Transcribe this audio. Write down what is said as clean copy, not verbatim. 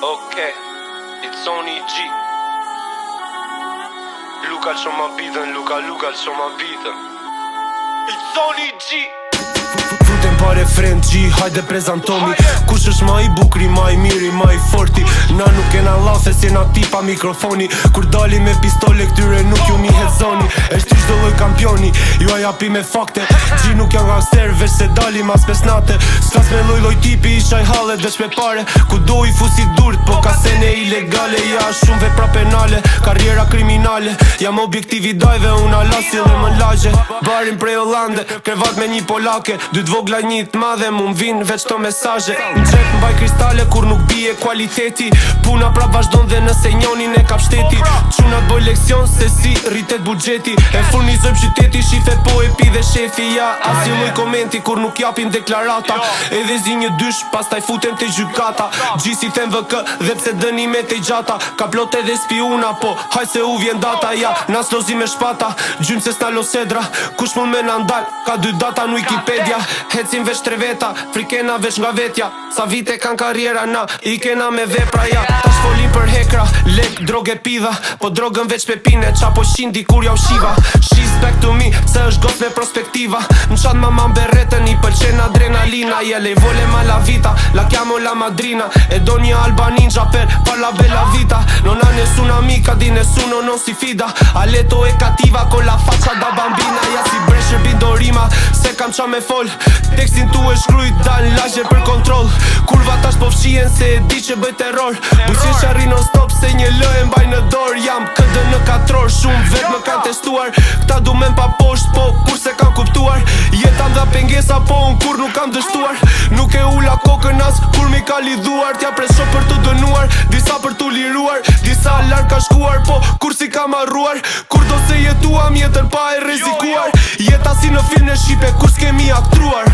Okay, it's only G. Luka që ma bitën, Luka që ma bitën. It's only G. Futem pa refren G, hajde prezantomi. Kush është ma i bukri, ma i miri, ma i forti. Na nuk kena lafe, si na tipa mikrofoni. Kur dali me pistole, këtyre nuk ju mi hezoni. Eshti çdo lloj kampioni, ju a japi me fakte. G nuk janë gangster, veç se dali mas pesnate. S'kas me loj tipi, isha i hallet, veç me pare. Ku do i fusi durt, po ka sene ilegale. Ja shumë vepra penale, karriera kriminale. Jam objektivi dajve, una lasi dhe më lagje. Barin prej Hollande, krevat me një polake. Dyt vogla një t'madhe, mu m'vin veç to mesaje. N'qep m'baj kristale kur nuk bie kualiteti. Puna prap vazhdon dhe nëse njonin e kap shteti. Qunat boj leksion se si rritet buxheti. E furnizojm qyteti, shife po e pi dhe shefi. Ja, as një lloj komenti kur nuk japin deklarata. Edhe zi një dysh, pastaj futem te gjykata. Gjisi them VK dhe pse dënimet e gjata. Ka plot edhe spiuna, po haj se u vjen data. Ja, nas lozi me shpata, gjym se s'na losedra. Kush mund me na ndal, ka 2 data në Wikipedia. Hecim veç 3 veta, frikena veç nga vetja. Sa vite kan karriera na, i kena me vepra ja. Tash folin për hekra, lek, droge pidha. Po drogën veç pepine, qa po shindi kur ja u shiva. She's back to me, se është gost me prospektiva. Në qanë mama mberetën, i pëlqen adrenalina. Jele i vole ma la vita, la chiamo la madrina. E do një alba ninja per la bella vita. Non ha nessun amica, di nessuno non si fida. Aleto e cattiva con la faccia da bambina. Ja si breshe bindo rima, se kam qa me fol. Tekstin tu e shkrujt dal lagje për kontrol. Kurva tash po fshien se e di që bëj terror. Bujqe që arri non stop se një lë e mbaj në dor. Jam këndë në 4 orë, shumë vet më kanë testuar. Këta du men pa posht, po kur se kanë kuptuar. Jetam dha pengesa, po unë kur nuk kam dështuar. Nuk e ula kokën as, kur mi ka lidhuar. T'ja presho për të dënuar, disa për t'u liruar. Disa larg ka shkuar, po kur si ka marruar. Kur do se jetuam jetën pa e rrezikuar. Jeta si në film në Shqipe, kur s'kemi aktruar.